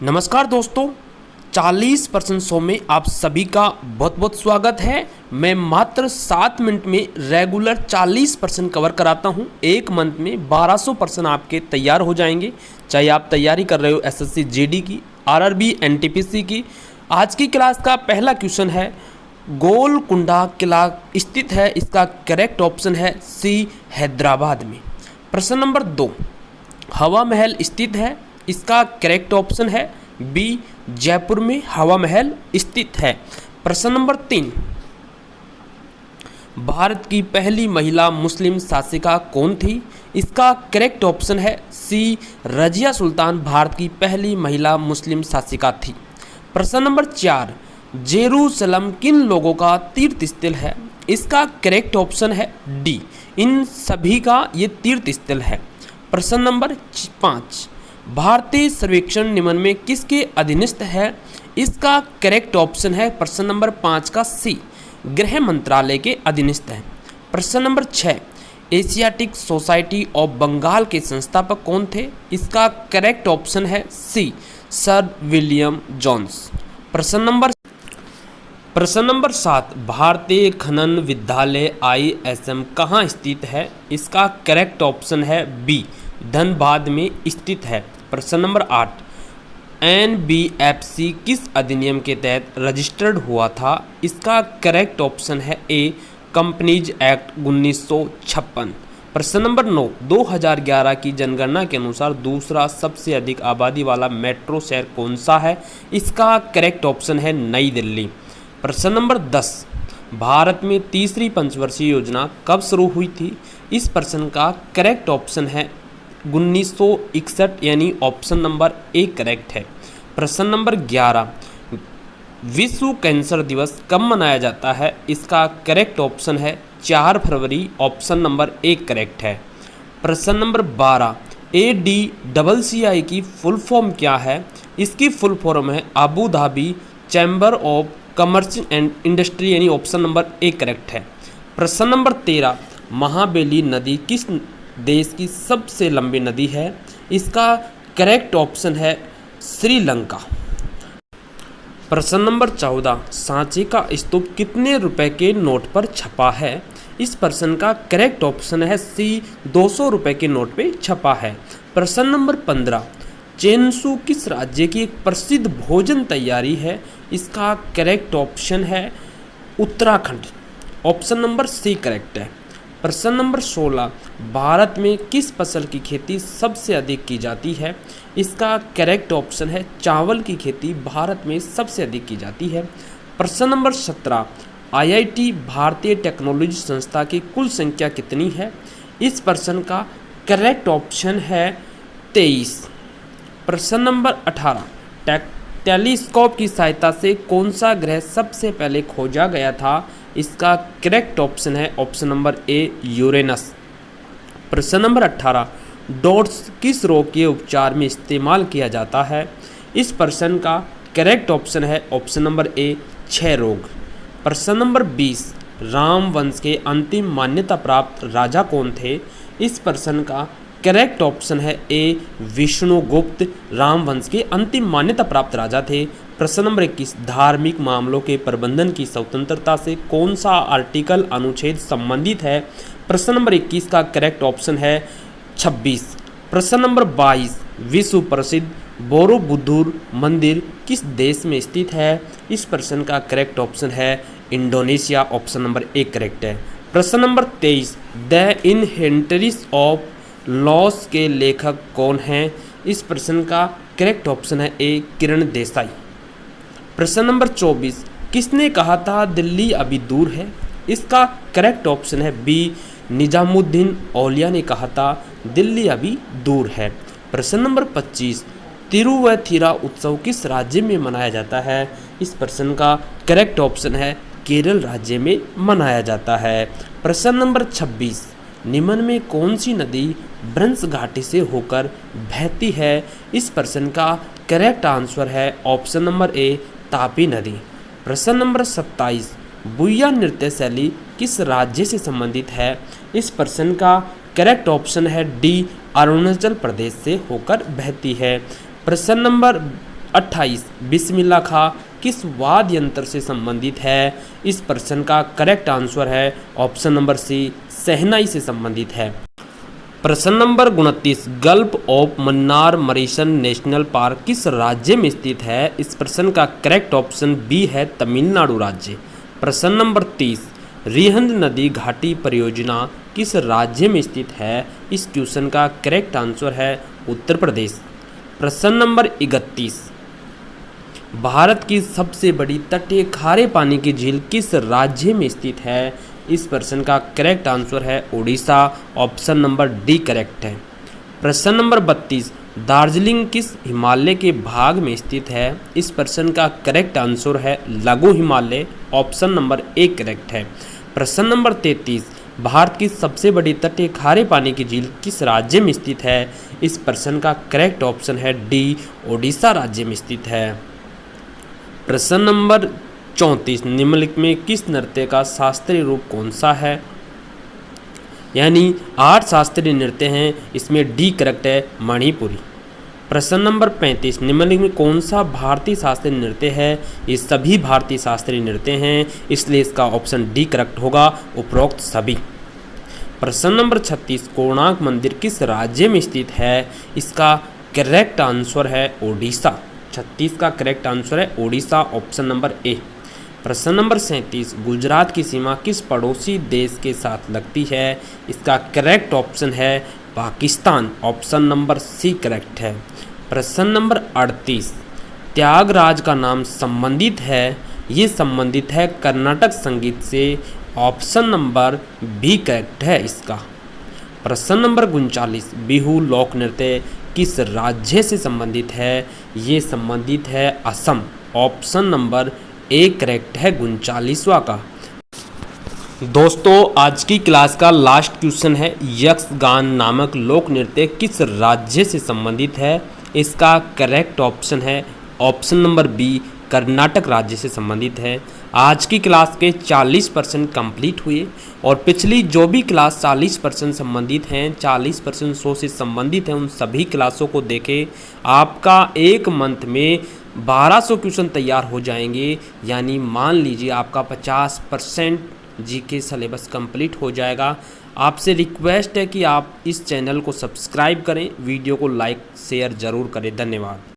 नमस्कार दोस्तों, 40% शो में आप सभी का बहुत बहुत स्वागत है। मैं मात्र 7 मिनट में रेगुलर 40% कवर कराता हूं। एक मंथ में 1200% आपके तैयार हो जाएंगे। चाहे आप तैयारी कर रहे हो एसएससी जीडी की, आरआरबी, एनटीपीसी की। आज की क्लास का पहला क्वेश्चन है, गोलकुंडा किला स्थित है। इसका करेक्ट ऑप्शन है सी, हैदराबाद में। प्रश्न नंबर 2, हवा महल स्थित है। इसका करेक्ट ऑप्शन है बी, जयपुर में हवा महल स्थित है। प्रश्न नंबर 3, भारत की पहली महिला मुस्लिम शासिका कौन थी? इसका करेक्ट ऑप्शन है सी, रजिया सुल्तान भारत की पहली महिला मुस्लिम शासिका थी। प्रश्न नंबर 4, जेरूसलम किन लोगों का तीर्थ स्थल है? इसका करेक्ट ऑप्शन है डी, इन सभी का ये तीर्थ स्थल है। प्रश्न नंबर 5, भारतीय सर्वेक्षण निम्न में किसके अधीनस्थ है? इसका करेक्ट ऑप्शन है प्रश्न नंबर 5 का सी, गृह मंत्रालय के अधीनस्थ है। प्रश्न number 6, Asiatic society of Bengal के संस्थापक कौन थे? इसका करेक्ट ऑप्शन है सी, सर विलियम जोन्स। प्रश्न नंबर 7, भारतीय खनन विद्यालय ISM कहाँ स्थित है? इसका करेक्ट ऑप्शन है बी, धनबाद में स्थित है। प्रश्न नंबर 8, NBFC किस अधिनियम के तहत रजिस्टर्ड हुआ था? इसका करेक्ट ऑप्शन है ए, कंपनीज एक्ट 1956। प्रश्न नंबर 9, 2011 की जनगणना के अनुसार दूसरा सबसे अधिक आबादी वाला मेट्रो शहर कौन सा है? इसका करेक्ट ऑप्शन है नई दिल्ली। प्रश्न नंबर 10, भारत में तीसरी पंचवर्षीय योजना कब शुरू हुई थी? इस प्रश्न का करेक्ट ऑप्शन है 1961, यानी ऑप्शन नंबर ए करेक्ट है। प्रश्न नंबर 11, विश्व कैंसर दिवस कब मनाया जाता है? इसका करेक्ट ऑप्शन है 4 फरवरी, ऑप्शन नंबर ए करेक्ट है। प्रश्न नंबर 12, ADCCI की फुल फॉर्म क्या है? इसकी फुल फॉर्म है Abu Dhabi chamber of commerce and industry, यानी ऑप्शन नंबर ए करेक्ट है। प्रश्न नंबर 13, महाबेली नदी किस देश की सबसे लंबी नदी है? इसका करेक्ट ऑप्शन है श्रीलंका। प्रश्न नंबर 14, सांची का स्तूप कितने रुपए के नोट पर छपा है? इस प्रश्न का करेक्ट ऑप्शन है सी, 200 रुपए के नोट पे छपा है। प्रश्न नंबर 15, चेनसू किस राज्य की एक प्रसिद्ध भोजन तैयारी है? इसका करेक्ट ऑप्शन है Uttarakhand, option number C correct है। प्रश्न नंबर 16, भारत में किस फसल की खेती सबसे अधिक की जाती है? इसका करेक्ट ऑप्शन है चावल की खेती भारत में सबसे अधिक की जाती है। प्रश्न नंबर 17, IIT भारतीय टेक्नोलॉजी संस्था की कुल संख्या कितनी है? इस प्रश्न का करेक्ट ऑप्शन है 23। प्रश्न नंबर 18, टेलीस्कोप की सहायता से कौन सा ग्रह सबसे पहले खोजा गया था? इसका करेक्ट ऑप्शन है ऑप्शन नंबर ए, यूरेनस। प्रश्न नंबर 18, डॉट्स किस रोग के उपचार में इस्तेमाल किया जाता है? इस प्रश्न का करेक्ट ऑप्शन है ऑप्शन नंबर ए, क्षय रोग। प्रश्न नंबर 20, राम वंश के अंतिम मान्यता प्राप्त राजा कौन थे? इस प्रश्न का करेक्ट ऑप्शन है ए, विष्णुगुप्त राम वंश के अंतिम मान्यता प्राप्त राजा थे। प्रश्न नंबर 21, धार्मिक मामलों के प्रबंधन की स्वतंत्रता से कौन सा आर्टिकल अनुच्छेद संबंधित है? प्रश्न नंबर 21 का करेक्ट ऑप्शन है 26। प्रश्न नंबर 22, विश्व प्रसिद्ध बोरोबुदुर मंदिर किस देश में स्थित है? इस प्रश्न का करेक्ट ऑप्शन है Indonesia, option number A correct है। प्रश्न number 23, the inheritance of loss के लेखक कौन हैं? इस प्रश्न का करेक्ट ऑप्शन है ए, किरण देसाई। प्रश्न नंबर 24, किसने कहा था दिल्ली अभी दूर है? इसका करेक्ट ऑप्शन है बी, निजामुद्दीन औलिया ने कहा था दिल्ली अभी दूर है। प्रश्न नंबर 25, तिरुवथिरा उत्सव किस राज्य में मनाया जाता है? इस प्रश्न का करेक्ट ऑप्शन है केरल राज्य में मनाया जाता है। प्रश्न नंबर 26, निम्न में कौन सी नदी ब्रंश घाटी से होकर बहती है? इस प्रश्न का करेक्ट आंसर है ऑप्शन नंबर ए, तापी नदी। प्रश्न नंबर 27, बुइया नृत्य शैली किस राज्य से संबंधित है? इस प्रश्न का करेक्ट ऑप्शन है डी, अरुणाचल प्रदेश से होकर बहती है। प्रश्न नंबर 28 बिस्मिल्लाह खां किस वाद्य यंत्र से संबंधित है? इस प्रश्न का करेक्ट आंसर है ऑप्शन नंबर सी, शहनाई से संबंधित है। प्रश्न number 29 gulf of Mannar marine national park किस राज्य में स्थित है? इस प्रश्न का करेक्ट ऑप्शन बी है, तमिलनाडु राज्य। प्रश्न नंबर 30 रिहंद नदी घाटी परियोजना किस राज्य में स्थित है? इस क्वेश्चन का करेक्ट आंसर है उत्तर प्रदेश। प्रश्न नंबर 31 भारत की सबसे बड़ी तटीय खारे पानी की झील किस राज्य में स्थित है? इस प्रश्न का करेक्ट आंसर है Orissa, option number D correct है। प्रश्न नंबर 32 दार्जिलिंग किस हिमालय के भाग में स्थित है? इस प्रश्न का करेक्ट आंसर है लघु Himalaya, option number A correct है। प्रश्न नंबर 33 भारत की सबसे बड़ी तटीय खारे पानी की झील किस राज्य में स्थित है? इस प्रश्न का करेक्ट ऑप्शन है डी, ओडिशा राज्य में स्थित है। प्रश्न नंबर 34 निम्नलिखित में किस नृत्य का शास्त्रीय रूप कौन सा है? यानी 8 शास्त्रीय नृत्य हैं, इसमें डी करेक्ट है, मणिपुरी। प्रश्न नंबर 35 निम्नलिखित में कौन सा भारतीय शास्त्रीय नृत्य है? ये सभी भारतीय शास्त्रीय नृत्य हैं, इसलिए इसका ऑप्शन डी करेक्ट होगा, उपरोक्त सभी। प्रश्न नंबर 36 कोणार्क मंदिर किस राज्य में स्थित है? इसका करेक्ट आंसर है ओडिशा। 36 का करेक्ट आंसर है ओडिशा, ऑप्शन नंबर ए। प्रश्न नंबर 37 गुजरात की सीमा किस पड़ोसी देश के साथ लगती है? इसका करेक्ट ऑप्शन है Pakistan, option number C correct है। प्रश्न नंबर 38 त्यागराज का नाम संबंधित है, ये संबंधित है कर्नाटक संगीत से, ऑप्शन नंबर बी करेक्ट है इसका। प्रश्न नंबर 39 बिहू लोक नृत्य किस राज्य से संबंधित है? ये संबंधित है Assam, option number A correct है 39वां का। दोस्तों आज की क्लास का लास्ट क्वेश्चन है यक्षगान नामक लोक नृत्य किस राज्य से संबंधित है? इसका करेक्ट ऑप्शन है ऑप्शन नंबर बी, कर्नाटक राज्य से संबंधित है। आज की क्लास के 40% कंप्लीट हुए और पिछली जो भी क्लास 40% संबंधित हैं, 40% शो से संबंधित हैं, उन सभी क्लासों को देखें। आपका एक मंथ में 1200 क्वेश्चन तैयार हो जाएंगे, यानी मान लीजिए आपका 50% जीके सिलेबस कंप्लीट हो जाएगा। आपसे रिक्वेस्ट है कि आप इस चैनल को सब्सक्राइब करें, वीडियो को लाइक शेयर ज़रूर करें। धन्यवाद।